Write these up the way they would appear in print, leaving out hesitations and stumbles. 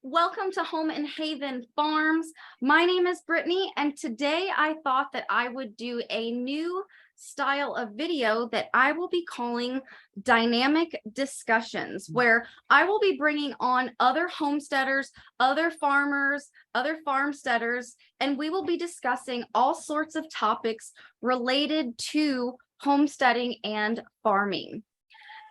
Welcome to Home and Haven Farms. My name is Brittany, and today I thought that I would do a new style of video that I will be calling dynamic discussions, where I will be bringing on other homesteaders, other farmers, other farmsteaders, and we will be discussing all sorts of topics related to homesteading and farming.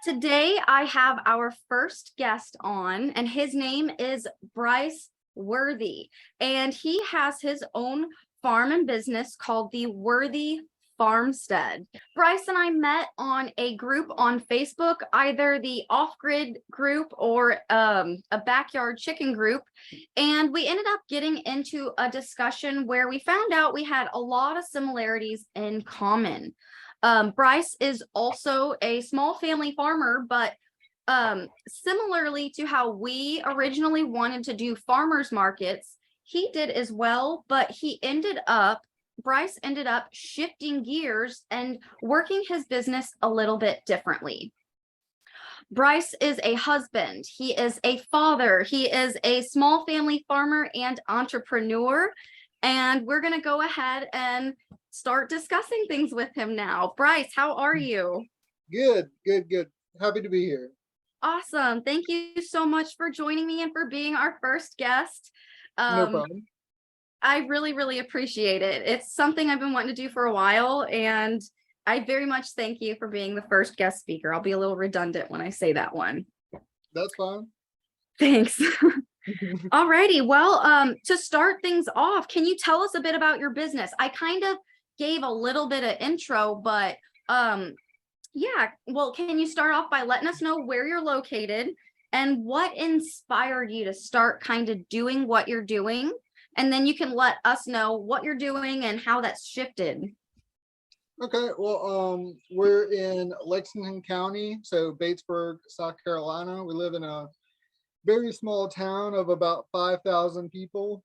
Today, I have our first guest on, and his name is Bryce Worthy, and he has his own farm and business called the Worthy FARMstead. Bryce and I met on a group on Facebook, either the off-grid group or a backyard chicken group, and we ended up getting into a discussion where we found out we had a lot of similarities in common. Bryce is also a small family farmer, but similarly to how we originally wanted to do farmers markets, he did as well, but Bryce ended up shifting gears and working his business a little bit differently. Bryce is a husband, he is a father, he is a small family farmer and entrepreneur, and we're going to go ahead and start discussing things with him now. Bryce, how are you? Good. Happy to be here. Awesome. Thank you so much for joining me and for being our first guest. No problem. I really appreciate it. It's something I've been wanting to do for a while, and I very much thank you for being the first guest speaker. I'll be a little redundant when I say that one. That's fine. Thanks. Alrighty. Well, to start things off, can you tell us a bit about your business? I kind of gave a little bit of intro, but yeah, well, can you start off by letting us know where you're located and what inspired you to start kind of doing what you're doing? And then you can let us know what you're doing and how that's shifted. Okay, well, we're in Lexington County, so Batesburg, South Carolina. We live in a very small town of about 5,000 people.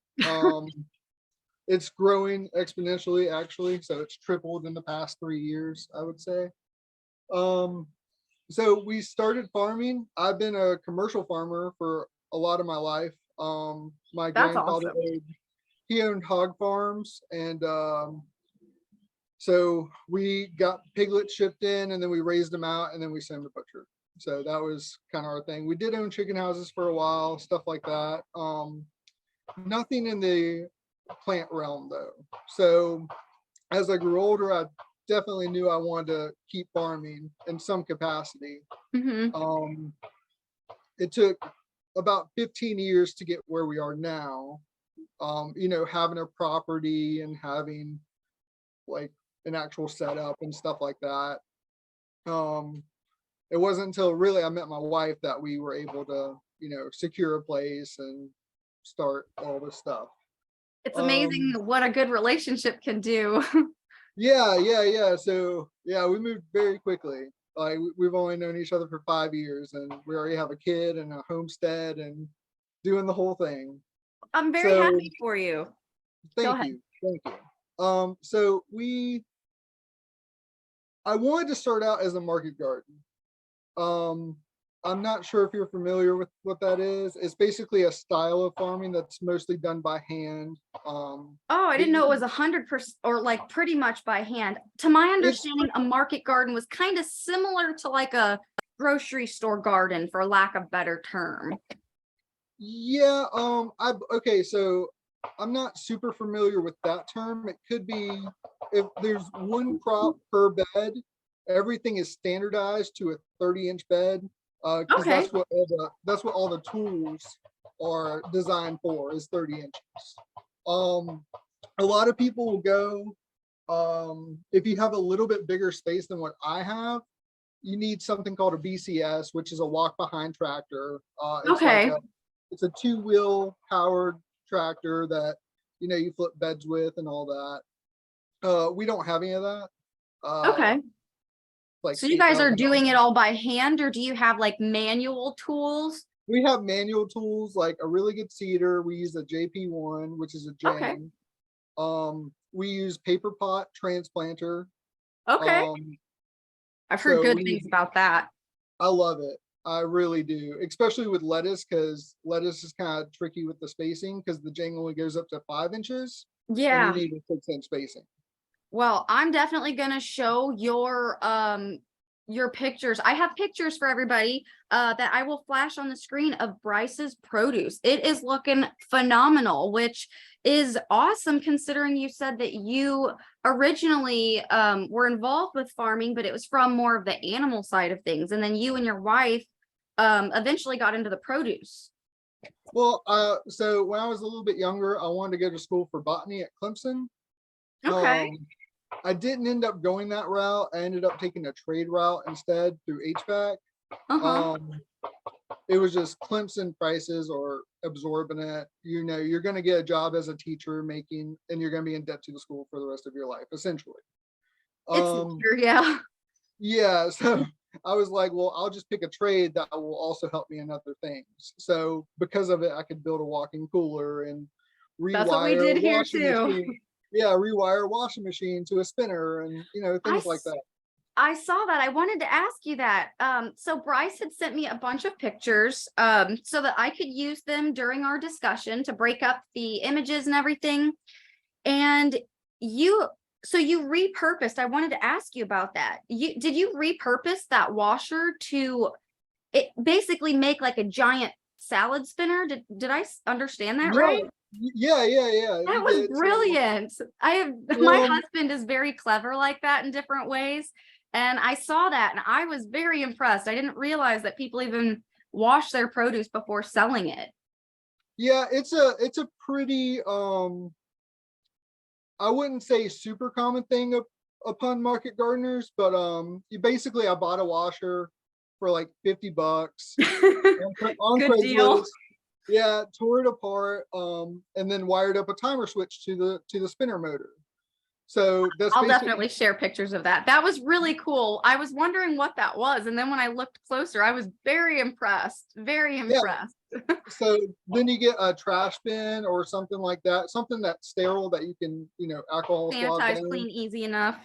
It's growing exponentially, actually, so it's tripled in the past 3 years, I would say. So we started farming. I've been a commercial farmer for a lot of my life. My That's grandfather awesome. he owned hog farms, and so we got piglets shipped in, and then we raised them out, and then we sent them to butcher. So that was kind of our thing. We did own chicken houses for a while, stuff like that. Nothing in the plant realm though. So as I grew older, I definitely knew I wanted to keep farming in some capacity. Mm-hmm. It took about 15 years to get where we are now. Having a property and having like an actual setup and stuff like that. It wasn't until really I met my wife that we were able to, secure a place and start all this stuff. It's amazing what a good relationship can do. Yeah. So yeah, we moved very quickly. Like we've only known each other for 5 years, and we already have a kid and a homestead and doing the whole thing. I'm very happy for you. Thank you. So I wanted to start out as a market garden. I'm not sure if you're familiar with what that is. It's basically a style of farming that's mostly done by hand. Oh, I didn't know it was 100% or like pretty much by hand. To my understanding, a market garden was kind of similar to like a grocery store garden, for lack of a better term. Yeah. Okay. So I'm not super familiar with that term. It could be if there's one crop per bed, everything is standardized to a 30-inch bed. Because Okay. that's what all the tools are designed for, is 30 inches. A lot of people will go, if you have a little bit bigger space than what I have, you need something called a BCS, which is a walk behind tractor. It's a 2-wheel powered tractor that you flip beds with and all that. We don't have any of that. Okay. Like, so you guys are doing it all by hand, or do you have like manual tools? We have manual tools, like a really good seeder. We use a JP1, which is a Jane. Okay. We use paper pot transplanter. Okay. I've heard good things about that. I love it. I really do, especially with lettuce, because lettuce is kind of tricky with the spacing because the jang only goes up to 5 inches and you Yeah. need a 6-inch spacing. Well, I'm definitely gonna show your pictures. I have pictures for everybody that I will flash on the screen of Bryce's produce. It is looking phenomenal, which is awesome considering you said that you originally were involved with farming, but it was from more of the animal side of things. And then you and your wife eventually got into the produce. Well, so when I was a little bit younger, I wanted to go to school for botany at Clemson. Okay. I didn't end up going that route. I ended up taking a trade route instead through HVAC. Uh-huh. It was just Clemson prices or absorbent. You know, you're going to get a job as a teacher making, and you're going to be in debt to the school for the rest of your life, essentially. It's Um, yeah. yeah, so I was like, well, I'll just pick a trade that will also help me in other things. So because of it, I could build a walk-in cooler and That's what we rewire did a here washing too. machine. Yeah, rewire a washing machine to a spinner and I things like that. I saw that. I wanted to ask you that. So Bryce had sent me a bunch of pictures so that I could use them during our discussion to break up the images and everything. And you, so you repurposed. I wanted to ask you about that. Did you repurpose that washer to it basically make like a giant salad spinner? Did I understand that Yeah, right? yeah. That We was did. brilliant. I have my husband is very clever like that in different ways. And I saw that and I was very impressed. I didn't realize that people even wash their produce before selling it. Yeah, it's a pretty I wouldn't say super common thing upon market gardeners, but you basically I bought a washer for like $50 on Good deal. Craigslist. Yeah, tore it apart, and then wired up a timer switch to the spinner motor. So that's I'll basically, definitely share pictures of that. That was really cool. I was wondering what that was. And then when I looked closer, I was very impressed. Very yeah. impressed. So then you get a trash bin or something like that, something that's sterile that you can, alcohol swab Sanitize, down. clean, easy enough.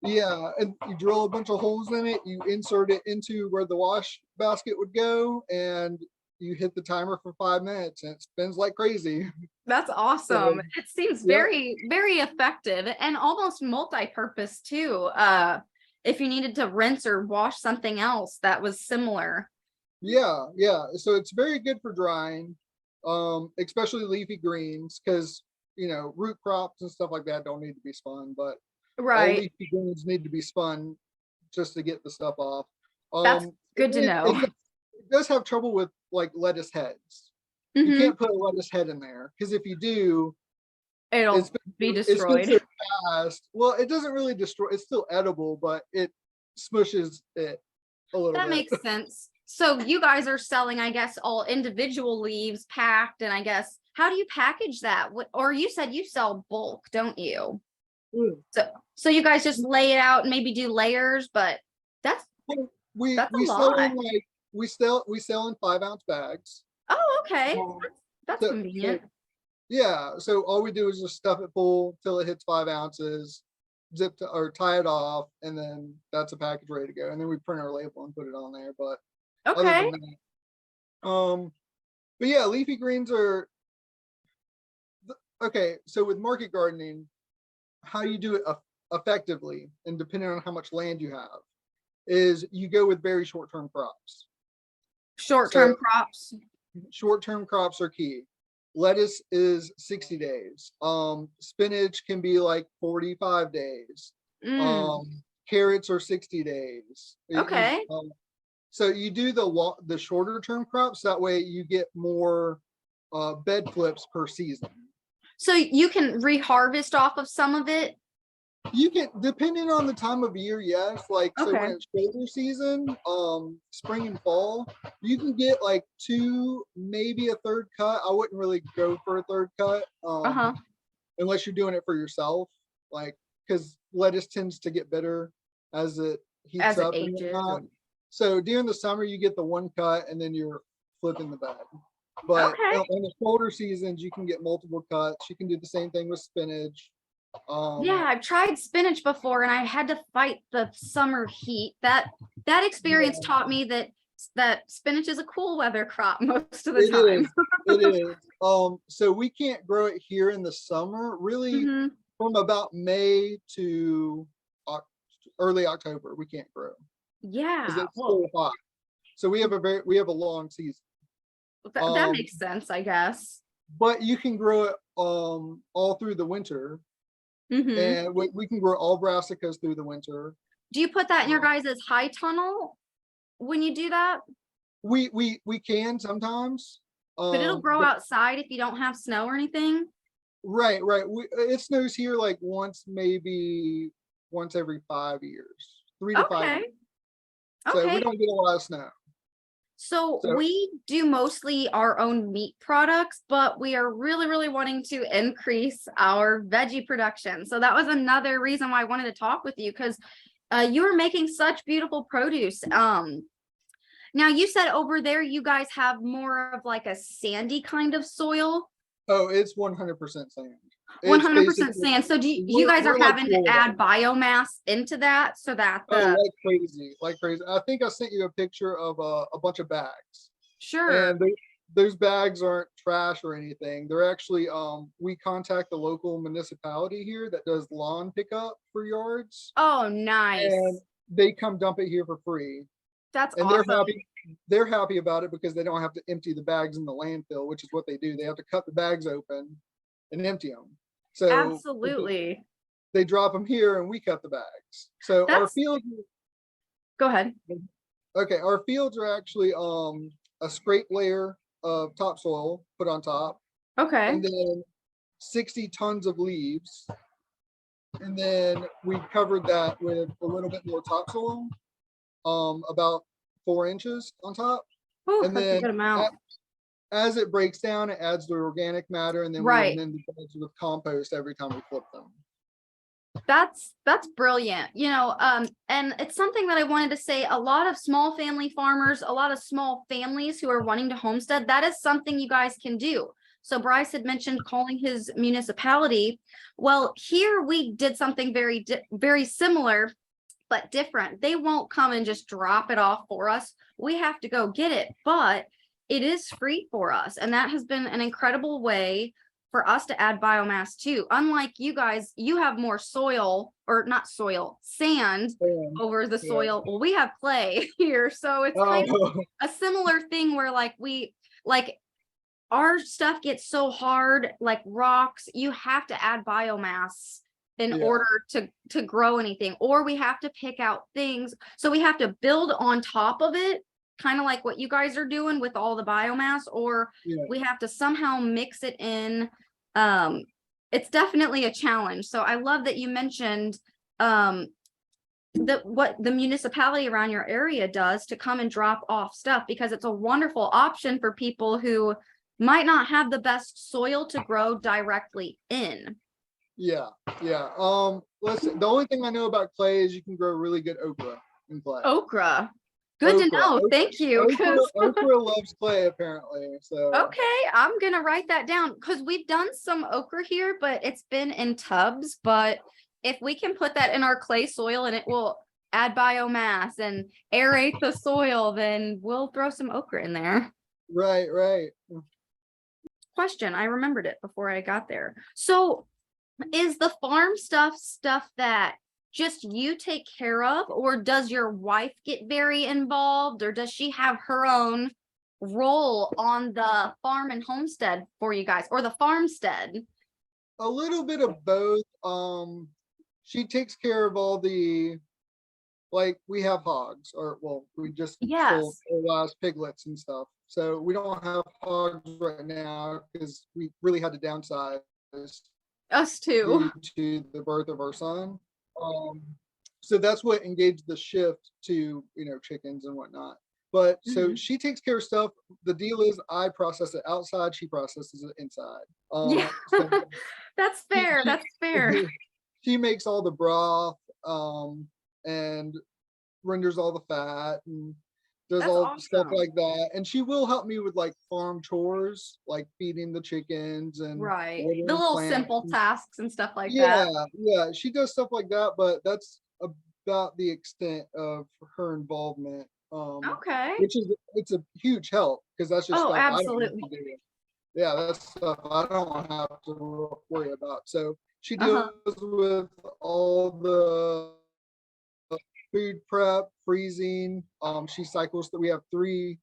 Yeah, and you drill a bunch of holes in it, you insert it into where the wash basket would go, and you hit the timer for 5 minutes and it spins like crazy. That's So, awesome. It seems yeah, very, very effective and almost multi-purpose too. If you needed to rinse or wash something else that was similar. yeah. So it's very good for drying, especially leafy greens, because root crops and stuff like that don't need to be spun, but all Right. leafy greens need to be spun just to get the stuff off. That's good to It, know. it does have trouble with like lettuce heads. You Hmm. can't put a lettuce head in there because if you do, It'll it's be it's been destroyed. so fast. Well, it doesn't really destroy. It's still edible, but it smushes it a little That bit. makes sense. So you guys are selling, I guess, all individual leaves packed, and I guess, how do you package that? Or you said you sell bulk, don't you? Mm. So you guys just lay it out and maybe do layers, but that's We that's a we sell lot. in like we sell in 5-ounce bags. Oh, okay. Um, That's so convenient. yeah, so all we do is just stuff it full till it hits 5 ounces, or tie it off, and then that's a package ready to go. And then we print our label and put it on there. But other Okay. than that, but yeah, leafy greens are okay. So with market gardening, how you do it effectively, and depending on how much land you have, is you go with very short-term crops. So Short-term crops. short-term crops are key. Lettuce is 60 days. Spinach can be like 45 days. Mm, Carrots are 60 days. okay. So you do the shorter term crops, that way you get more bed flips per season. So you can reharvest off of some of it. You can, depending on the time of year, yes. Like, so when Okay. it's shoulder season, spring and fall, you can get like two, maybe a third cut. I wouldn't really go for a third cut, Uh-huh. unless you're doing it for yourself, like, because lettuce tends to get bitter as it heats As it up and ages. whatnot. So during the summer, you get the one cut and then you're flipping the bed. But Okay. in the shoulder seasons, you can get multiple cuts. You can do the same thing with spinach. Yeah, I've tried spinach before and I had to fight the summer heat. That experience Yeah, taught me that that spinach is a cool weather crop most of the It time. is. It is. So we can't grow it here in the summer, really. Mhm. From about May to early October, we can't grow because Yeah, it's well, so hot. So we have a long season. that makes sense, I guess. But you can grow it all through the winter, Hmm. and we can grow all brassicas through the winter. Do you put that in your guys' high tunnel when you do that? We can sometimes. But it'll grow But outside if you don't have snow or anything? right. It snows here like maybe once every 5 years, 3 to 5 years. Okay, So we okay. don't get a lot of snow. So So we do mostly our own meat products, but we are really, really wanting to increase our veggie production. So that was another reason why I wanted to talk with you, because you are making such beautiful produce. Now you said over there you guys have more of like a sandy kind of soil. it's 100% sand. It's 100% basically sand. So you guys are we're like having to Florida. add biomass into that so that Oh, the like crazy, like crazy. I think I sent you a picture of a bunch of bags, sure. and those bags aren't trash or anything. They're actually we contact the local municipality here that does lawn pickup for yards, Oh, and nice. they come dump it here for free, That's and they're awesome. happy. They're happy about it because they don't have to empty the bags in the landfill, which is what they do. They have to cut the bags open and empty them. So Absolutely. they drop them here, and we cut the bags. So our That's fields, go ahead. okay, our fields are actually a scrape layer of topsoil put on top, Okay. and then 60 tons of leaves, and then we covered that with a little bit more topsoil, about 4 inches on top, Oh, and that's a then good amount. as it breaks down, it adds the organic matter, and then we Right. amend the bags with compost every time we flip them. That's brilliant. And it's something that I wanted to say. A lot of small family farmers, a lot of small families who are wanting to homestead, that is something you guys can do. So Bryce had mentioned calling his municipality. Well, here we did something very similar, but different. They won't come and just drop it off for us. We have to go get it, but it is free for us. And that has been an incredible way for us to add biomass too. Unlike you guys, you have more soil, or not soil, sand over the Yeah. soil. Well, we have clay here. So it's kind of Oh, a similar thing where like our stuff gets so hard, like rocks, you have to add biomass in yeah, order to grow anything, or we have to pick out things. So we have to build on top of it, kind of like what you guys are doing with all the biomass, or yeah. we have to somehow mix it in. It's definitely a challenge. So I love that you mentioned what the municipality around your area does to come and drop off stuff, because it's a wonderful option for people who might not have the best soil to grow directly in. Yeah, yeah. Listen, the only thing I know about clay is you can grow really good okra in clay. Okra. Good to know. Thank you. Okra loves clay apparently. So Okay, I'm gonna write that down, because we've done some okra here, but it's been in tubs. But if we can put that in our clay soil and it will add biomass and aerate the soil, then we'll throw some okra in there. right. Question, I remembered it before I got there. So is the farm stuff that just you take care of, or does your wife get very involved, or does she have her own role on the farm and homestead for you guys, or the farmstead? A little bit of both. She takes care of all the, like, we have hogs, or well, we just sold Yes, our last piglets and stuff. So we don't have hogs right now because we really had to downsize us too. due to the birth of our son. So that's what engaged the shift to, chickens and whatnot. But so Mhm. she takes care of stuff. The deal is I process it outside, she processes it inside. Yeah, So that's she, fair. she, That's fair. she makes all the broth, and renders all the fat and does That's all stuff awesome. like that. And she will help me with like farm chores, like feeding the chickens and Right. The watering little plants. simple tasks and stuff like that. Yeah, she does stuff like that, but that's about the extent of her involvement. Okay. which is, it's a huge help because that's just Oh, stuff I don't have absolutely. to do. Yeah, that's stuff I don't have to worry about. So she deals Uh-huh. with all the food prep, freezing. She cycles that we have 3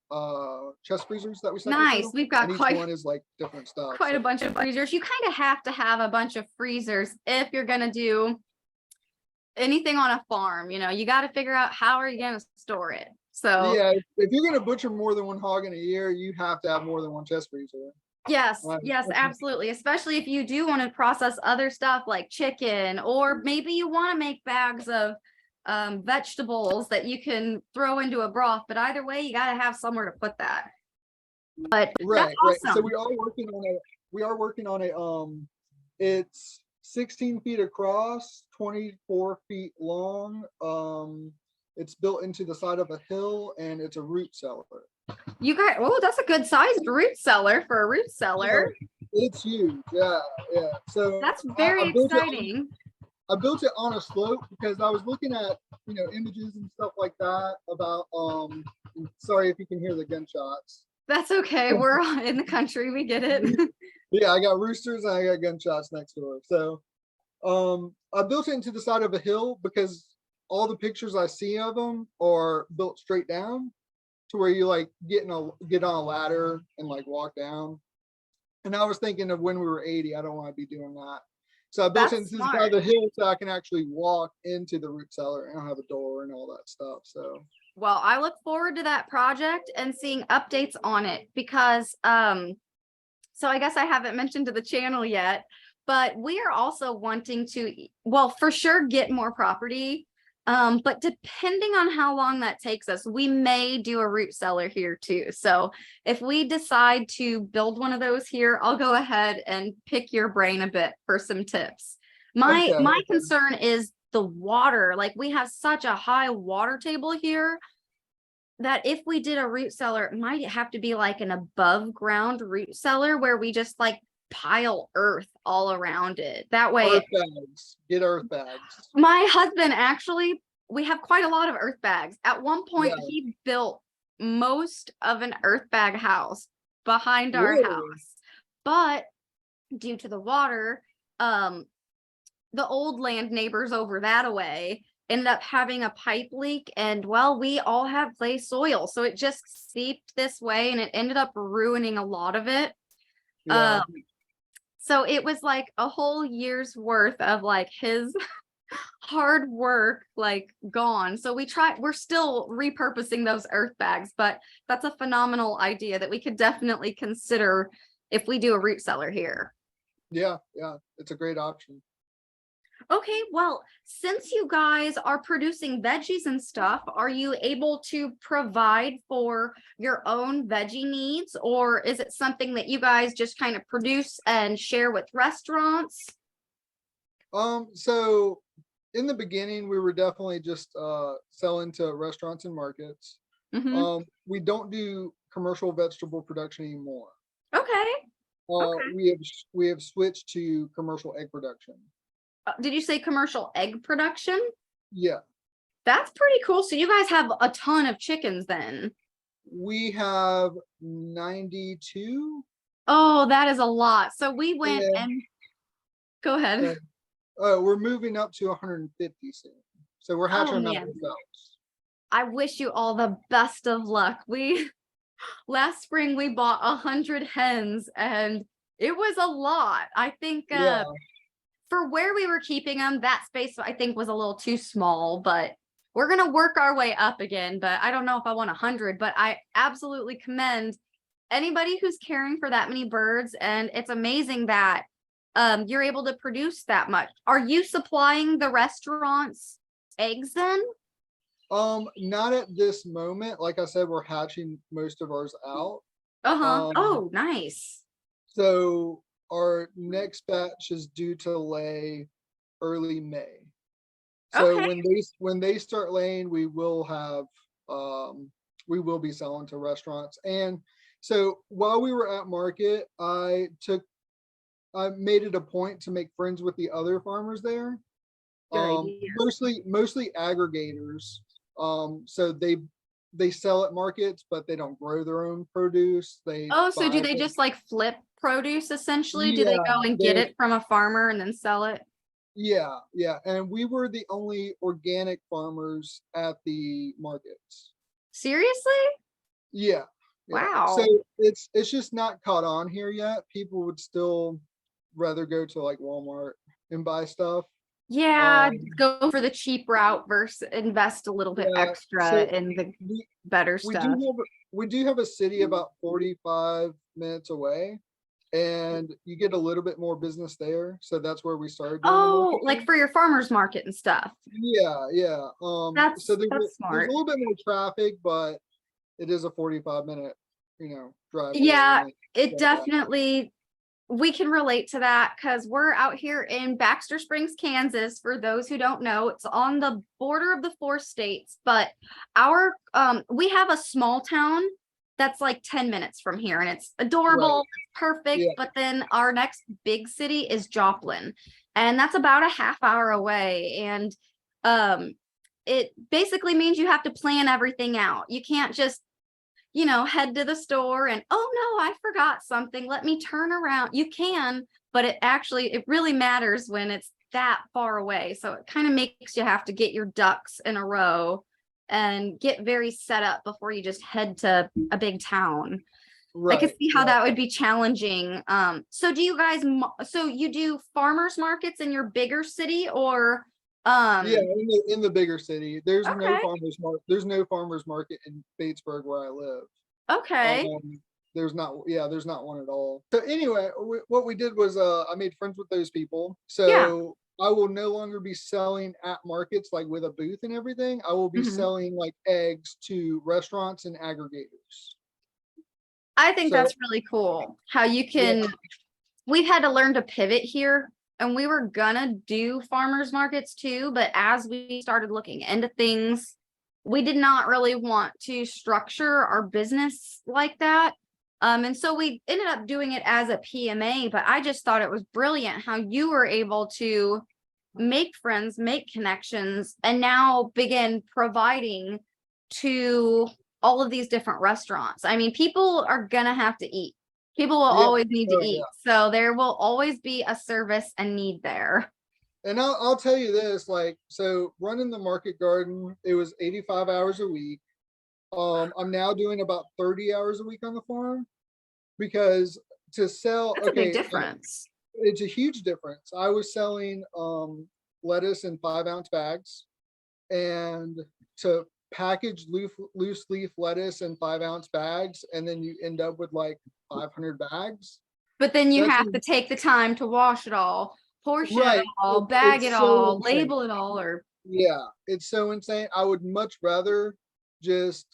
chest freezers that we cycle Nice. through, We've got and each one is like different stuff. quite a So bunch of freezers. You kind of have to have a bunch of freezers if you're going to do anything on a farm. You got to figure out how are you going to store it. So yeah, if you're gonna butcher more than 1 hog in a year, you have to have more than 1 chest freezer. yes, Right. yes, absolutely. Especially if you do want to process other stuff like chicken, or maybe you want to make bags of vegetables that you can throw into a broth. But either way, you got to have somewhere to put that. But that's Right. So awesome. we are working on a it's 16 feet across, 24 feet long. It's built into the side of a hill, and it's a root cellar. You got, oh, that's a good sized root cellar for a root cellar. It's huge. Yeah. So That's very I built it exciting. I built it on a slope because I was looking at, images and stuff like that about, sorry if you can hear the gunshots. That's okay. We're in the country. We get it. Yeah, I got roosters and I got gunshots next door. So I built it into the side of a hill because all the pictures I see of them are built straight down to where you like get on a ladder and like walk down. And I was thinking of when we were 80, I don't want to be doing that. So I built it That's into the side of smart. the hill so I can actually walk into the root cellar and I have a door and all that stuff. So Well, I look forward to that project and seeing updates on it because so I guess I haven't mentioned to the channel yet, but we are also wanting to, well, for sure get more property. But depending on how long that takes us, we may do a root cellar here too. So if we decide to build one of those here, I'll go ahead and pick your brain a bit for some tips. My okay. concern is the water. Like we have such a high water table here that if we did a root cellar, it might have to be like an above ground root cellar where we just like pile earth all around it. That way, Earth bags. Get earth bags. my husband actually, we have quite a lot of earth bags. At one point, Yeah. he built most of an earth bag house behind our Really? house. But due to the water, the old land neighbors over that away ended up having a pipe leak, and well, we all have clay soil, so it just seeped this way and it ended up ruining a lot of it. Yeah. So it was like a whole year's worth of like his hard work like gone. So we're still repurposing those earth bags, but that's a phenomenal idea that we could definitely consider if we do a root cellar here. Yeah. It's a great option. Okay, well, since you guys are producing veggies and stuff, are you able to provide for your own veggie needs, or is it something that you guys just kind of produce and share with restaurants? So in the beginning, we were definitely just selling to restaurants and markets. Mm-hmm. We don't do commercial vegetable production anymore. Okay. Okay. We have switched to commercial egg production. Did you say commercial egg production? Yeah. That's pretty cool. So you guys have a ton of chickens then. We have 92. Oh, that is a lot. So we went Yeah. and go ahead. We're moving up to 150 soon. So we're Oh hatching them out man, ourselves. I wish you all the best of luck. Last spring we bought 100 hens and it was a lot. I think Yeah. for where we were keeping them, that space I think was a little too small, but we're going to work our way up again. But I don't know if I want 100, but I absolutely commend anybody who's caring for that many birds. And it's amazing that you're able to produce that much. Are you supplying the restaurants eggs then? Not at this moment. Like I said, we're hatching most of ours out. Uh-huh. Um, Oh, nice. so our next batch is due to lay early May. So Okay. when they start laying, we will be selling to restaurants. And so while we were at market, I made it a point to make friends with the other farmers there. Good idea. Mostly aggregators. So they sell at markets, but they don't grow their own produce. They Oh, so do buy they from, just like flip produce essentially? Do they yeah, go and get they, it from a farmer and then sell it? yeah, yeah. And we were the only organic farmers at the markets. Seriously? Yeah, yeah. So Wow. it's just not caught on here yet. People would still rather go to like Walmart and buy stuff. Yeah, Um, go for the cheap route versus invest a little bit yeah. extra So in the we better we do stuff. have a city about 45 minutes away, and you get a little bit more business there. So that's where we started doing the Oh, market. like for your farmer's market and stuff. Yeah, yeah. So That's there's a smart. little bit more traffic, but it is a 45-minute, drive there, and Yeah, then it get back. definitely, we can relate to that because we're out here in Baxter Springs, Kansas. For those who don't know, it's on the border of the 4 states, but we have a small town that's like 10 minutes from here and it's Right. adorable, perfect. Yeah. But then our next big city is Joplin, and that's about a half hour away. And um it basically means you have to plan everything out. You can't just head to the store and, oh no, I forgot something. Let me turn around. You can, but it really matters when it's that far away. So it kind of makes you have to get your ducks in a row and get very set up before you just head to a big town. I could Right. see how Yeah. that would be challenging. So do you guys, so you do farmers markets in your bigger city or, Yeah. In the bigger city, okay, there's no farmers market in Batesburg where I live. okay. There's not. Yeah. There's not one at all. So anyway, what we did was I made friends with those people. Yeah. So I will no longer be selling at markets like with a booth and everything. I will be Mhm. selling like eggs to restaurants and aggregators. I think So that's really cool how you yeah. can, we've had to learn to pivot here, and we were gonna do farmers markets too, but as we started looking into things, we did not really want to structure our business like that. And so we ended up doing it as a PMA, but I just thought it was brilliant how you were able to make friends, make connections, and now begin providing to all of these different restaurants. I mean, people are gonna have to eat. People will Yeah. always need to Oh, eat. yeah. So there will always be a service and need there. And I'll tell you this, like, so running the market garden, it was 85 hours a week. I'm now doing about 30 hours a week on the farm because to sell, That's a big okay, difference. it's a huge difference. I was selling lettuce in 5-ounce bags, and to package loose leaf lettuce in 5-ounce bags, and then you end up with like 500 bags. But then you That's have to take the time to wash it all, portion it right. all, bag it It's so all, insane. label it all, or Yeah, it's so insane. I would much rather just,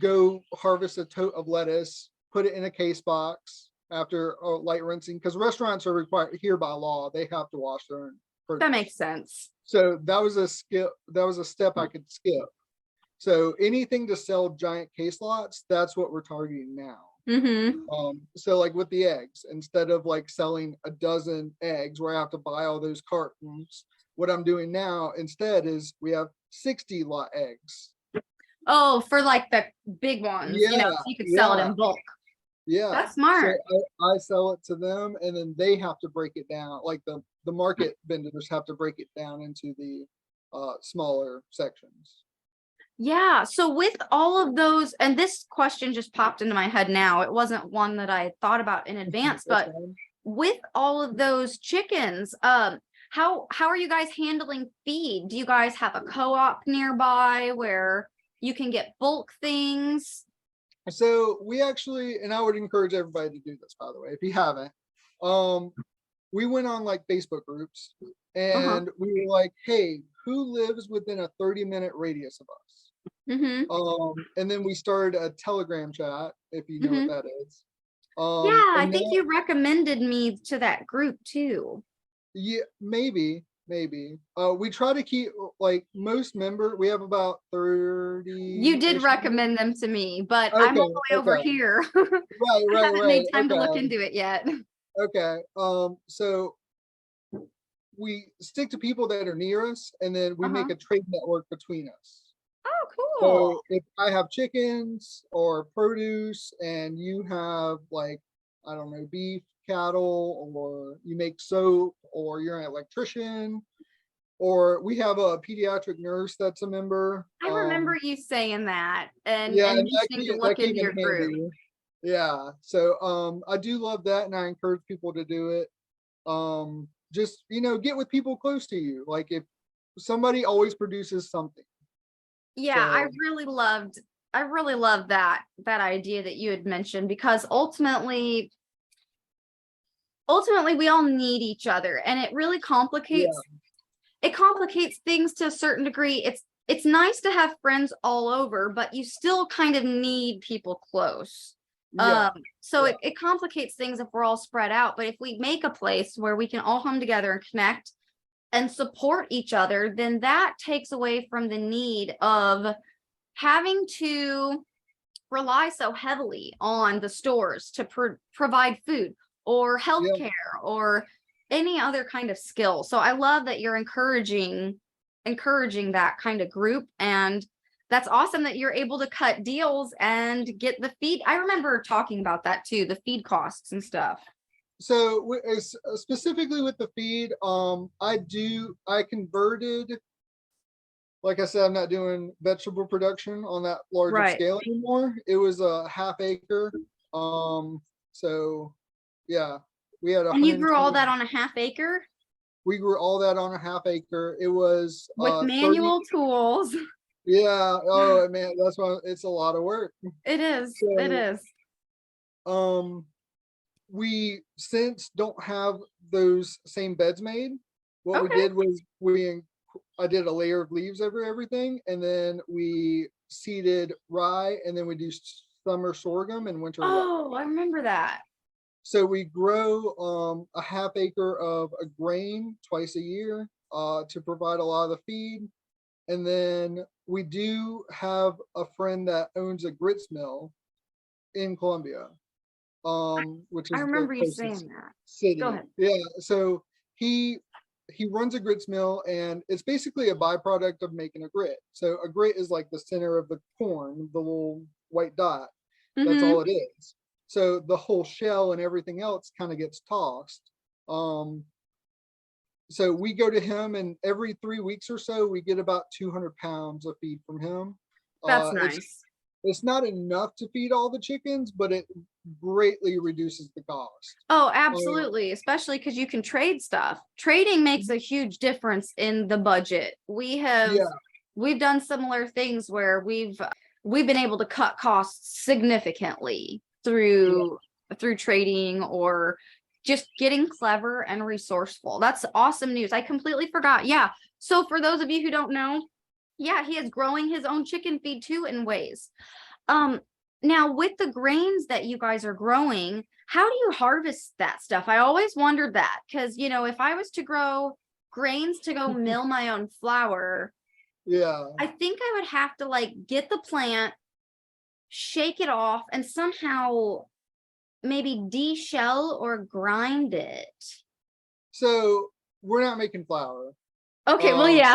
go harvest a tote of lettuce, put it in a case box after a light rinsing, because restaurants are required here by law, they have to wash their own that produce. makes sense. So that was a step I could skip. So anything to sell giant case lots, that's what we're targeting now. Mm-hmm. So like with the eggs, instead of like selling a dozen eggs where I have to buy all those cartons, what I'm doing now instead is we have 60 lot eggs. Oh, for like the big ones, Yeah, so you could sell it yeah, in bulk. yeah. That's So smart. I sell it to them, and then they have to break it down. Like the market vendors have to break it down into the smaller sections. Yeah. So with all of those, and this question just popped into my head now. It wasn't one that I had thought about in advance, That's but fine. with all of those chickens, how are you guys handling feed? Do you guys have a co-op nearby where you can get bulk things? So we actually, and I would encourage everybody to do this, by the way, if you haven't. Um, we went on like Facebook groups, Uh-huh. and we were like, hey, who lives within a 30-minute radius of us? Mm-hmm. And then we started a Telegram chat, if you know what Mm-hmm. that is. Yeah, I And think now, you recommended me to that group too. yeah, maybe. We try to keep like we have about You did 30-ish members. recommend them to me, but I'm all Okay, the way over okay. here. Right, I right, haven't right. made time to look Okay, into it yet. okay. So we stick to people that are near us, and then we Uh-huh. make a trade network between us. Oh, cool. So if I have chickens or produce and you have like, I don't know, beef, cattle, or you make soap, or you're an electrician, or we have a pediatric nurse that's a member. I remember you saying that and Yeah, and mentioning to look that came into in your group. handy. Yeah, so I do love that, and I encourage people to do it. Just get with people close to you. Like if somebody always produces something. Yeah, So I really loved that idea that you had mentioned, because ultimately we all need each other, and it really yeah, complicates things to a certain degree. It's nice to have friends all over, but you still kind of need people close. yeah, So yeah, it complicates things if we're all spread out. But if we make a place where we can all come together and connect and support each other, then that takes away from the need of having to rely so heavily on the stores to provide food or yeah. healthcare or any other kind of skill. So I love that you're encouraging that kind of group, and that's awesome that you're able to cut deals and get the feed. I remember talking about that too, the feed costs and stuff. So specifically with the feed, I converted, like I said, I'm not doing vegetable production on that large of Right. scale anymore. It was a half acre. So yeah, we had And you grew all 120. that on a half acre We grew all that on a half acre. It was with 30. manual tools. Yeah. Oh man, that's why it's a lot of work. It is. It So is. um we since don't have those same beds made. What we Okay. did was I did a layer of leaves over everything, and then we seeded rye, and then we do summer sorghum and winter rye. Oh, I remember that. So we grow a half acre of a grain twice a year to provide a lot of the feed. And then we do have a friend that owns a grits mill in Columbia, which I is the remember you closest saying that. Go city. ahead. Yeah. So he he runs a grits mill, and it's basically a byproduct of making a grit. So a grit is like the center of the corn, the little white dot. That's all Mm-hmm. it is. So the whole shell and everything else kind of gets tossed. Um, so we go to him, and every 3 weeks or so, we get about 200 pounds of feed from him. That's It's nice. not enough to feed all the chickens, but it greatly reduces the cost. Oh, Uh, absolutely. Especially because you can trade stuff. Trading makes a huge difference in the budget. yeah, We've done similar things where we've been able to cut costs significantly yeah. through trading or just getting clever and resourceful. That's awesome news. I completely forgot. Yeah. So for those of you who don't know, yeah, he is growing his own chicken feed too in ways. Um, Now with the grains that you guys are growing, how do you harvest that stuff? I always wondered that, because if I was to grow grains to go mill my own flour, Yeah. I think I would have to like get the plant, shake it off, and somehow maybe de-shell or grind it. So we're not making flour. Okay, well, Um, yeah,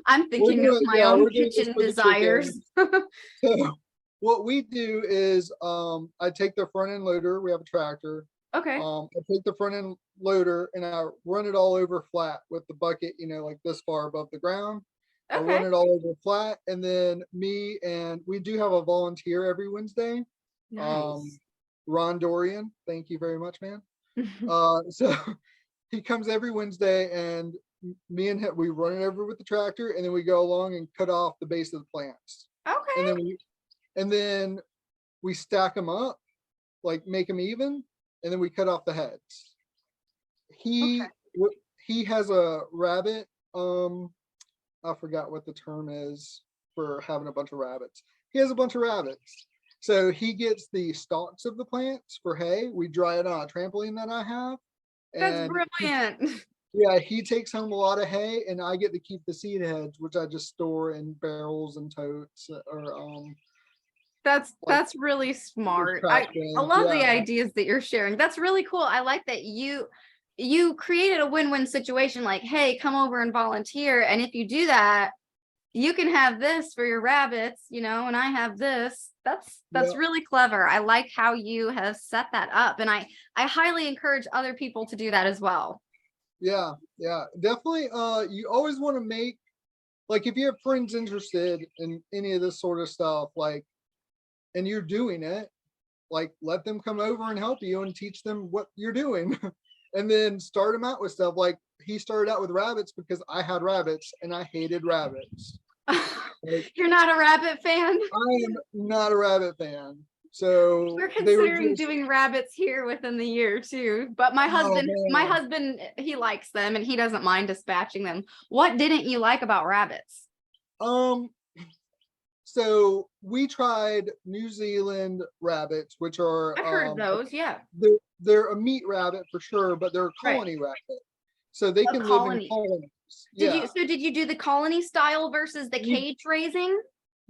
I'm thinking of my own we're doing this kitchen for the desires. chickens. So what we do is I take the front end loader. We have a tractor. Okay, I take the front end loader and I run it all over flat with the bucket, like this far above the ground. I run okay, it all over flat, and then we do have a volunteer every Wednesday. Um, nice. Ron Dorian, thank you very much, man. So he comes every Wednesday, and me and him, we run it over with the tractor, and then we go along and cut off the base of the plants, and Okay, then we stack them up, like make them even, and then we cut off the heads. okay. He has a rabbit. I forgot what the term is for having a bunch of rabbits. He has a bunch of rabbits. So he gets the stalks of the plants for hay. We dry it on a trampoline that I have. That's And brilliant. yeah, he takes home a lot of hay, and I get to keep the seed heads, which I just store in barrels and totes, or like That's really smart. trash I bins. love the Yeah. ideas that you're sharing. That's really cool. I like that you created a win-win situation, like, hey, come over and volunteer. And if you do that, you can have this for your rabbits, you know, and I have this. That's Yeah. really clever. I like how you have set that up, and I highly encourage other people to do that as well. Yeah, yeah, definitely. You always want to make, like, if you have friends interested in any of this sort of stuff, like, and you're doing it, like, let them come over and help you and teach them what you're doing. And then start them out with stuff. Like, he started out with rabbits because I had rabbits and I hated rabbits. Like, You're not a rabbit fan? I am not a rabbit fan. So We're they were considering just, doing rabbits here within the year too. But my oh man. husband, he likes them and he doesn't mind dispatching them. What didn't you like about rabbits? Um, so we tried New Zealand rabbits, which are I've heard of those, yeah. they're a meat rabbit for sure, but they're a Right. colony rabbit. So they A can live in colony. colonies. Did you do the colony style versus the We- cage raising?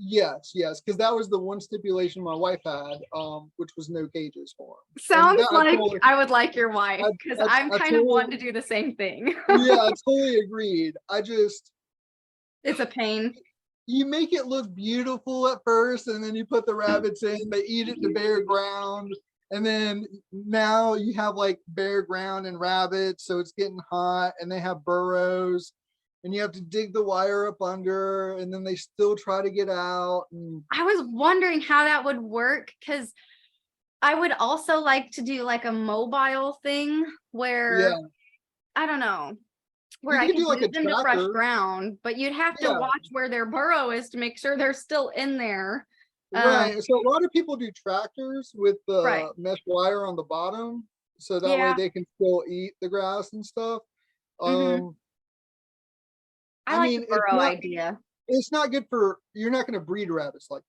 Yes, because that was the one stipulation my wife had, which was no cages for them. Sounds that, like I would like your wife, because I'm I kind of totally- wanting to do the same thing. Yeah, I totally agreed. It's a pain. You make it look beautiful at first, and then you put the rabbits in, they eat it to bare ground. And then now you have like bare ground and rabbits, so it's getting hot, and they have burrows, and you have to dig the wire up under, and then they still try to get out. And I was wondering how that would work, because I would also like to do like a mobile thing where, yeah, I don't know, where you I can can do like move a them to fresh tractor. ground, but you'd have to Yeah. watch where their burrow is to make sure they're still in there. Right. So a lot of people do tractors with the Right. mesh wire on the bottom, so that way Yeah. they can still eat the grass and stuff. Mhm. I I like mean, the burrow idea. it's not good for, you're not going to breed rabbits like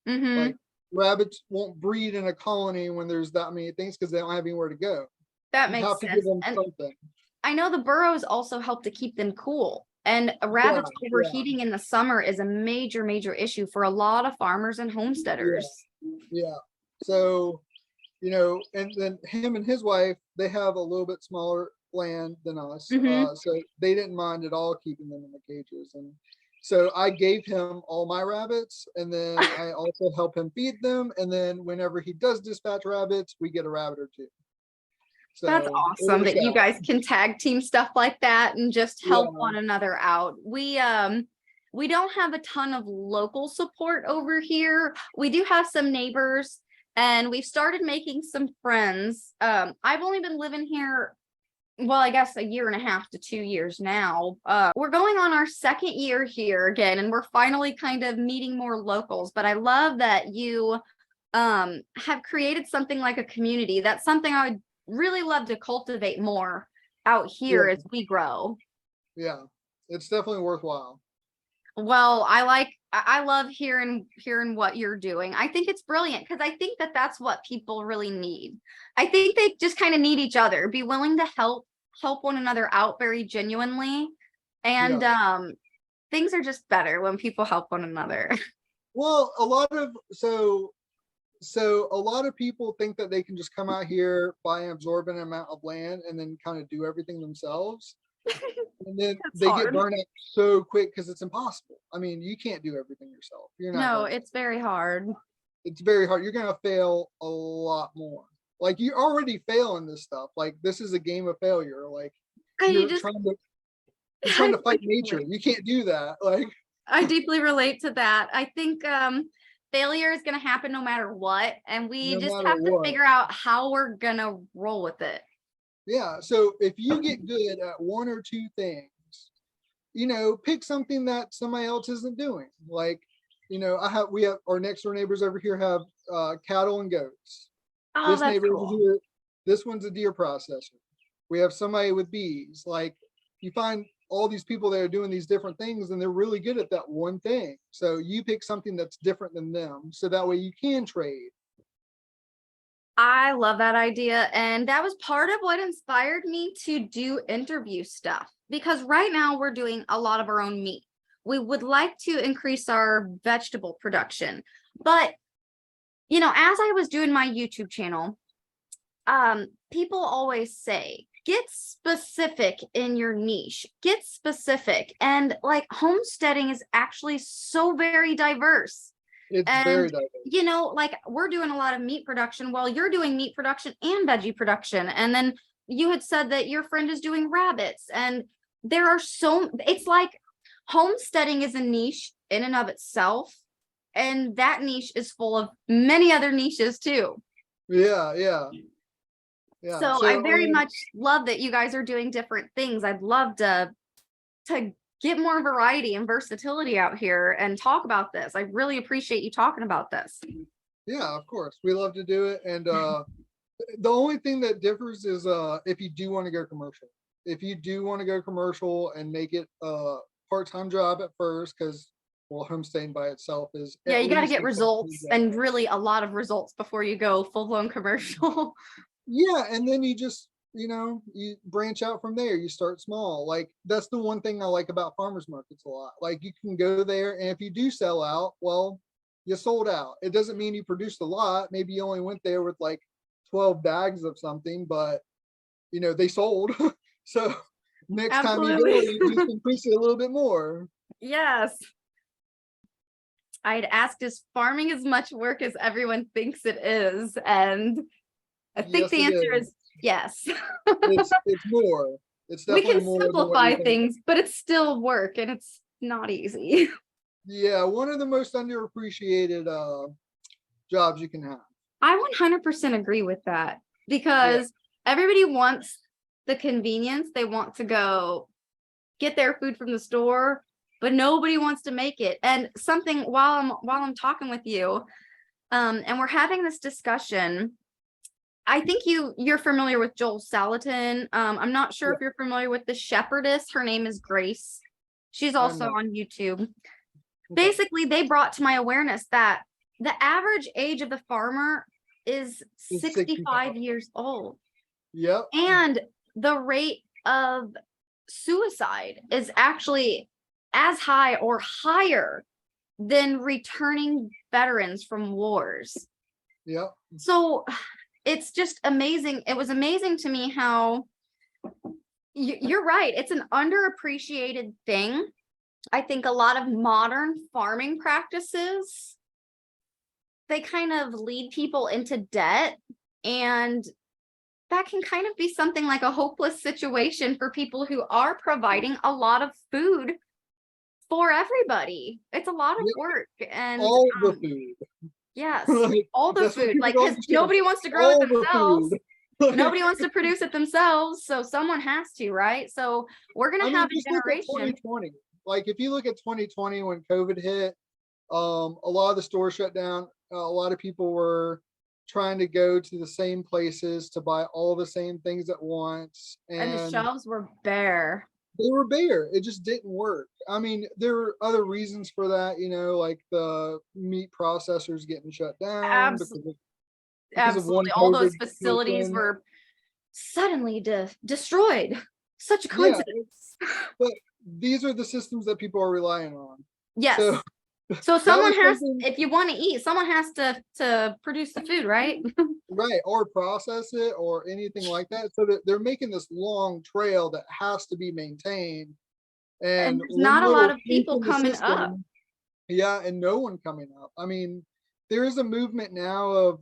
that. Hmm. Like, rabbits won't breed in a colony when there's that many things because they don't have anywhere to go. That You makes have to give sense. them And something. I know the burrows also help to keep them cool. And rabbits Yeah. overheating in the summer is a major, major issue for a lot of farmers and homesteaders. Yeah. So, and then him and his wife, they have a little bit smaller land than us. Mhm. So they didn't mind at all keeping them in the cages. And so I gave him all my rabbits, and then I also help him feed them. And then whenever he does dispatch rabbits, we get a rabbit or two. So That's it awesome works that you out. guys can tag team stuff like that and just help Yeah. one another out. We don't have a ton of local support over here. We do have some neighbors and we've started making some friends. I've only been living here, well, I guess a year and a half to 2 years now. We're going on our second year here again, and we're finally kind of meeting more locals. But I love that you have created something like a community. That's something I would really love to cultivate more out here Yeah. as we grow. Yeah. It's definitely worthwhile. Well, I love hearing what you're doing. I think it's brilliant because I think that that's what people really need. I think they just kind of need each other, be willing to help one another out very genuinely. And things are just better when people help one another. Well, a lot of people think that they can just come out here, buy an absorbent amount of land, and then kind of do everything themselves. And then That's they hard. get burned out so quick because it's impossible. I mean, you can't do everything yourself. You're not. No, going to. it's very hard. It's very hard. You're gonna fail a lot more. Like, you already fail in this stuff. Like, this is a game of failure. Like, And you're trying to fight nature. You can't do that. Like, I deeply relate to that. I think failure is going to happen no matter what. And we No just matter have to what. figure out how we're going to roll with it. yeah. So if you get good at one or two things, pick something that somebody else isn't doing. Like, we have our next door neighbors over here have cattle and goats. Oh, This that's neighbor over cool. here, this one's a deer processor. We have somebody with bees. Like, you find all these people that are doing these different things, and they're really good at that one thing. So you pick something that's different than them, so that way you can trade. I love that idea. And that was part of what inspired me to do interview stuff, because right now we're doing a lot of our own meat. We would like to increase our vegetable production. But, as I was doing my YouTube channel, people always say, get specific in your niche, get specific. And like homesteading is actually so very diverse. It's very And, diverse. you know, like we're doing a lot of meat production while you're doing meat production and veggie production. And then you had said that your friend is doing rabbits. And there are it's like homesteading is a niche in and of itself. And that niche is full of many other niches too. Yeah. So I very much love that you guys are doing different things. I'd love to get more variety and versatility out here and talk about this. I really appreciate you talking about this. Yeah, of course. We love to do it. And the only thing that differs is if you do want to go commercial. If you do want to go commercial and make it a part-time job at first, because well, homesteading by itself is you got to get a results and really a lot of results before you go full-blown commercial. Yeah, and then you just you branch out from there. You start small. Like that's the one thing I like about farmers markets a lot. Like you can go there, and if you do sell out, well, you sold out. It doesn't mean you produced a lot. Maybe you only went there with like 12 bags of something, but they sold. So next time you go, you just increase it a little bit more. Yes. I'd asked, is farming as much work as everyone thinks it is? And I think the answer is yes. It's more. It's definitely more. We can simplify things, but it's still work and it's not easy. Yeah, one of the most underappreciated jobs you can have. I 100% agree with that because everybody wants the convenience. They want to go get their food from the store, but nobody wants to make it. And something while I'm talking with you, and we're having this discussion, I think you're familiar with Joel Salatin. I'm not sure if you're familiar with the shepherdess. Her name is Grace. She's also on YouTube. Basically, they brought to my awareness that the average age of the farmer is 65 years old. Yep. And the rate of suicide is actually as high or higher than returning veterans from wars. Yep. So it's just amazing. It was amazing to me how you're right. It's an underappreciated thing. I think a lot of modern farming practices, they kind of lead people into debt, and that can kind of be something like a hopeless situation for people who are providing a lot of food for everybody. It's a lot of work, and all the food. Yes, all the food. Like, because nobody wants to grow it themselves. Nobody wants to produce it themselves, so someone has to, right? So we're gonna have a generation. 2020. Like if you look at 2020 when COVID hit, a lot of the stores shut down. A lot of people were trying to go to the same places to buy all the same things at once, and the shelves were bare. They were bare. It just didn't work. I mean, there were other reasons for that, like the meat processors getting shut down. Absolutely. Absolutely. All those facilities were suddenly destroyed. Such a coincidence. Yeah, but these are the systems that people are relying on. Yes. So someone has, if you want to eat, someone has to produce the food, right? Right, or process it or anything like that. So that they're making this long trail that has to be maintained. And there's not a lot of people coming up. Yeah, and no one coming up. I mean, there is a movement now of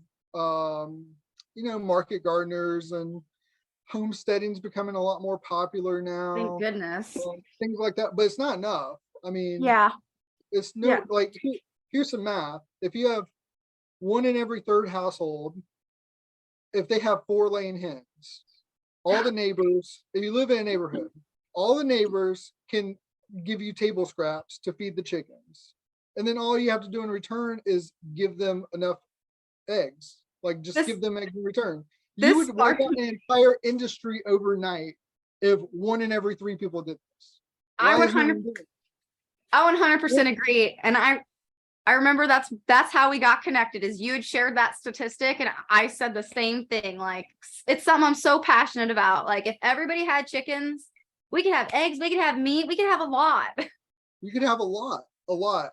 market gardeners, and homesteading's becoming a lot more popular now. Thank goodness. Things like that, but it's not enough. I mean, it's like here's some math. If you have 1 in every 3rd household, if they have 4 laying hens, all the neighbors, if you live in a neighborhood, all the neighbors can give you table scraps to feed the chickens. And then all you have to do in return is give them enough eggs. Like just give them eggs in return. You would wipe out an entire industry overnight if 1 in every 3 people did this. I 100% agree. And I remember that's how we got connected, is you had shared that statistic and I said the same thing. Like, it's something I'm so passionate about. Like, if everybody had chickens, we could have eggs, we could have meat, we could have a lot. You could have a lot,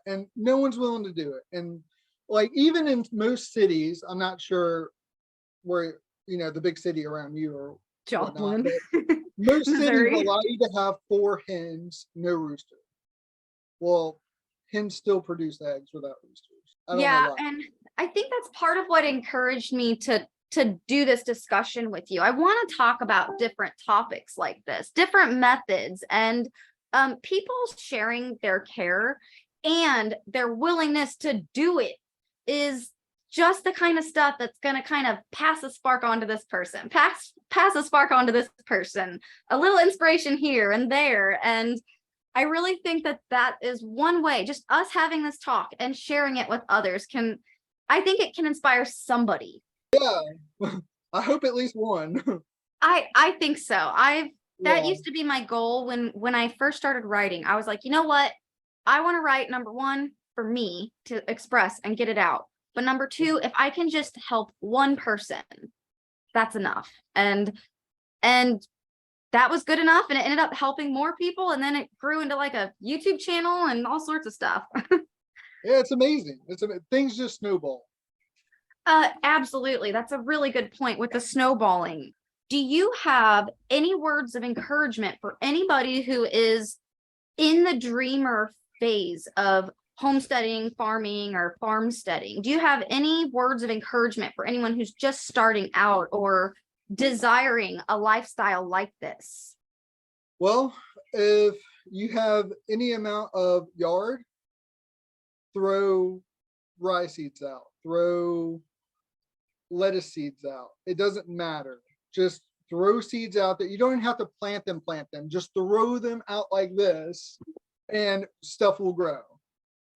and no one's willing to do it. And like, even in most cities, I'm not sure where the big city around you or whatnot. Joplin, But most cities Missouri. allow you to have 4 hens, no rooster. Well, hens still produce eggs without roosters. I don't know Yeah, why. and I think that's part of what encouraged me to do this discussion with you. I want to talk about different topics like this, different methods, and people sharing their care and their willingness to do it is just the kind of stuff that's going to kind of pass a spark onto this person, pass a spark onto this person, a little inspiration here and there. And I really think that that is one way, just us having this talk and sharing it with others I think it can inspire somebody. Yeah, I hope at least one. I think so. That Yeah. used to be my goal when I first started writing. I was like, you know what? I want to write, number one, for me to express and get it out. But number two, if I can just help one person, that's enough. And that was good enough, and it ended up helping more people, and then it grew into like a YouTube channel and all sorts of stuff. Yeah, it's amazing. Things just snowball. Absolutely. That's a really good point with the snowballing. Do you have any words of encouragement for anybody who is in the dreamer phase of homesteading, farming, or farmsteading? Do you have any words of encouragement for anyone who's just starting out or desiring a lifestyle like this? Well, if you have any amount of yard, throw rye seeds out, throw lettuce seeds out. It doesn't matter. Just throw seeds out that you don't even have to plant them. Just throw them out like this and stuff will grow.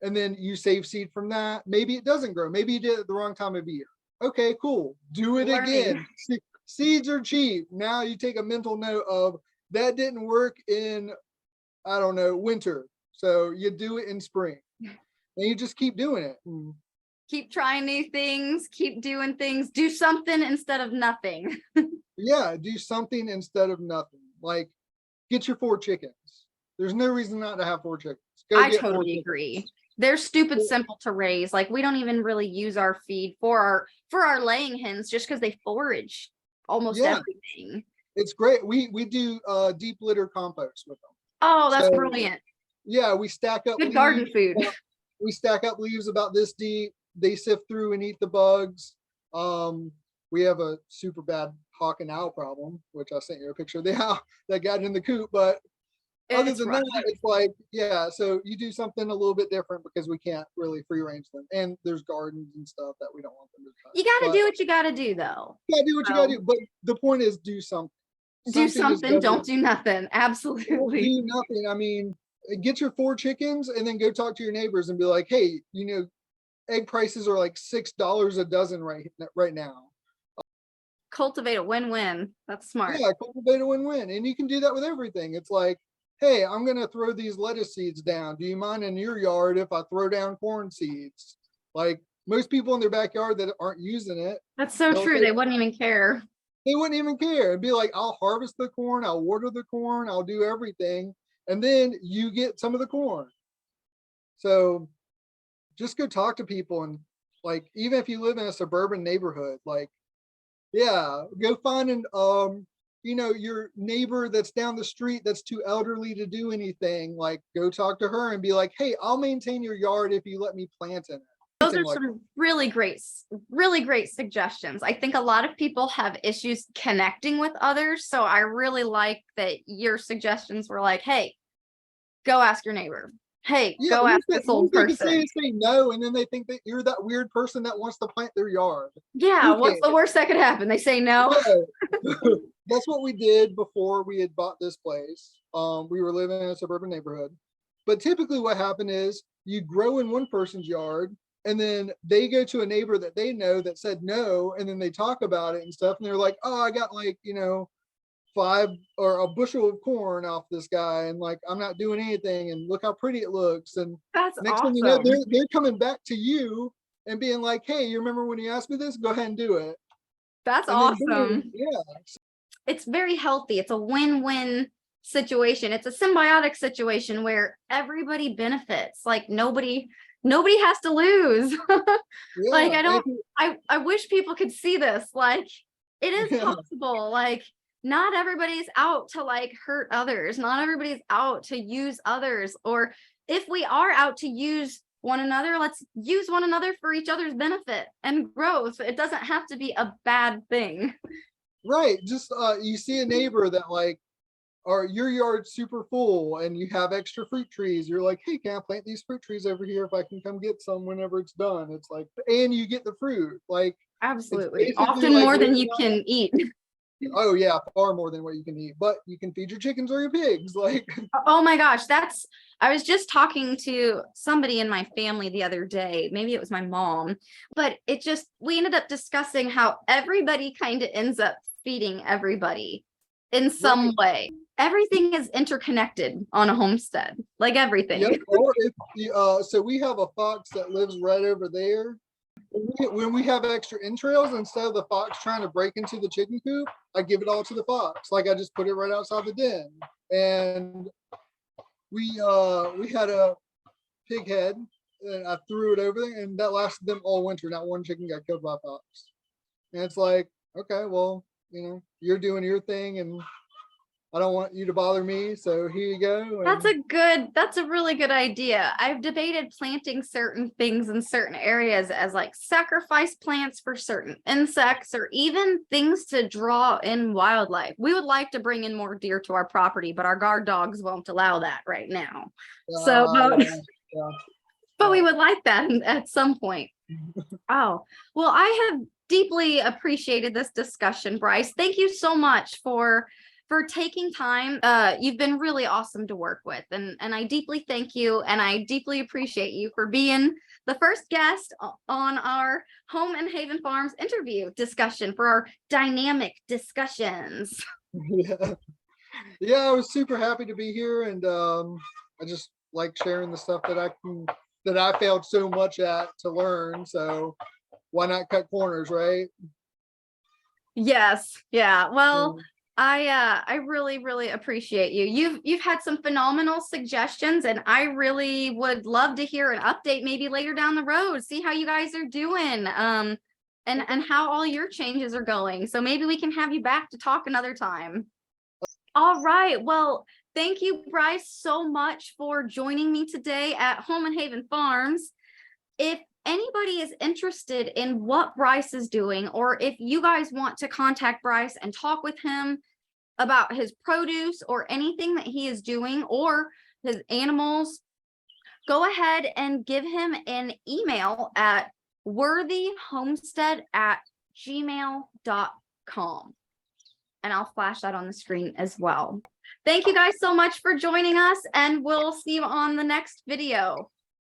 And then you save seed from that. Maybe it doesn't grow. Maybe you did it at the wrong time of year. Okay, cool. Do it again. Seeds are cheap. Now you take a mental note of that didn't work in, I don't know, winter. So you do it in spring. And you just keep doing it. Keep trying new things, keep doing things, do something instead of nothing. Yeah, do something instead of nothing. Like, get your 4 chickens. There's no reason not to have 4 chickens. I totally agree. They're stupid simple to raise. Like, we don't even really use our feed for our laying hens just because they forage almost everything. It's great. We do deep litter compost with them. Oh, that's brilliant. Yeah, we stack up good garden food. We stack up leaves about this deep. They sift through and eat the bugs. We have a super bad hawk and owl problem, which I sent you a picture of the owl that got in the coop. But other than that, it's like, yeah, so you do something a little bit different because we can't really free range them. And there's gardens and stuff that we don't want them to touch. You got to do what you got to do, though. You got to do what you got to do. But the point is, do something. Do something, don't do nothing. Absolutely. Do nothing. I mean, get your 4 chickens and then go talk to your neighbors and be like, hey, egg prices are like $6 a dozen right now. Cultivate a win-win. That's smart. Yeah, cultivate a win-win. And you can do that with everything. It's like, hey, I'm going to throw these lettuce seeds down. Do you mind in your yard if I throw down corn seeds? Like, most people in their backyard that aren't using it. That's so true. They wouldn't even care. They wouldn't even care. It'd be like, I'll harvest the corn, I'll water the corn, I'll do everything. And then you get some of the corn. So just go talk to people. And like, even if you live in a suburban neighborhood, like, yeah, go find your neighbor that's down the street that's too elderly to do anything. Like, go talk to her and be like, hey, I'll maintain your yard if you let me plant in it. Those are some really great suggestions. I think a lot of people have issues connecting with others. So I really like that your suggestions were like, hey, go ask your neighbor. Hey, go ask this old person. Say no, and then they think that you're that weird person that wants to plant their yard. Yeah, what's the worst that could happen? They say no. That's what we did before we had bought this place. We were living in a suburban neighborhood. But typically what happened is you grow in one person's yard, and then they go to a neighbor that they know that said no, and then they talk about it and stuff, and they're like, oh, I got like, 5 or a bushel of corn off this guy, and like, I'm not doing anything, and look how pretty it looks. And that's next awesome. thing you know, they're coming back to you and being like, hey, you remember when you asked me this? Go ahead and do it. That's awesome. Yeah. It's very healthy. It's a win-win situation. It's a symbiotic situation where everybody benefits. Like nobody has to lose. Yeah, Like I wish people could see this. Like It is Yeah. possible. Like, not everybody's out to like hurt others. Not everybody's out to use others. Or if we are out to use one another, let's use one another for each other's benefit and growth. It doesn't have to be a bad thing. Right. Just you see a neighbor that like, or your yard's super full and you have extra fruit trees. You're like, hey, can I plant these fruit trees over here if I can come get some whenever it's done? It's like, and you get the fruit. Like, it's Absolutely. basically Often like more than living you can eat. oh yeah, far more than what you can eat, but you can feed your chickens or your pigs. Like, Oh my gosh, I was just talking to somebody in my family the other day. Maybe it was my mom, but we ended up discussing how everybody kind of ends up feeding everybody in some right. way. Everything is interconnected on a homestead, like everything. Yep. Or if the so we have a fox that lives right over there. When we have extra entrails, instead of the fox trying to break into the chicken coop, I give it all to the fox. Like I just put it right outside the den. And we had a pig head and I threw it over there and that lasted them all winter. Not one chicken got killed by a fox. And it's like, okay, well, you're doing your thing and I don't want you to bother me. So here you go. That's a really good idea. I've debated planting certain things in certain areas as like sacrifice plants for certain insects or even things to draw in wildlife. We would like to bring in more deer to our property, but our guard dogs won't allow that right now. So, Yeah. but we would like that at some point. Oh, well, I have deeply appreciated this discussion, Bryce. Thank you so much for taking time. You've been really awesome to work with, and I deeply thank you, and I deeply appreciate you for being the first guest on our Home and Haven Farms interview discussion for our dynamic discussions. Yeah. Yeah, I was super happy to be here, and I just like sharing the stuff that I failed so much at to learn. So why not cut corners, right? Yes, yeah. Well, Mm. I really, really appreciate you. You've had some phenomenal suggestions, and I really would love to hear an update maybe later down the road, see how you guys are doing, and how all your changes are going. So maybe we can have you back to talk another time. All right. Well, thank you, Bryce, so much for joining me today at Home and Haven Farms. If anybody is interested in what Bryce is doing, or if you guys want to contact Bryce and talk with him about his produce or anything that he is doing or his animals, go ahead and give him an email at worthyhomestead@gmail.com. And I'll flash that on the screen as well. Thank you guys so much for joining us, and we'll see you on the next video.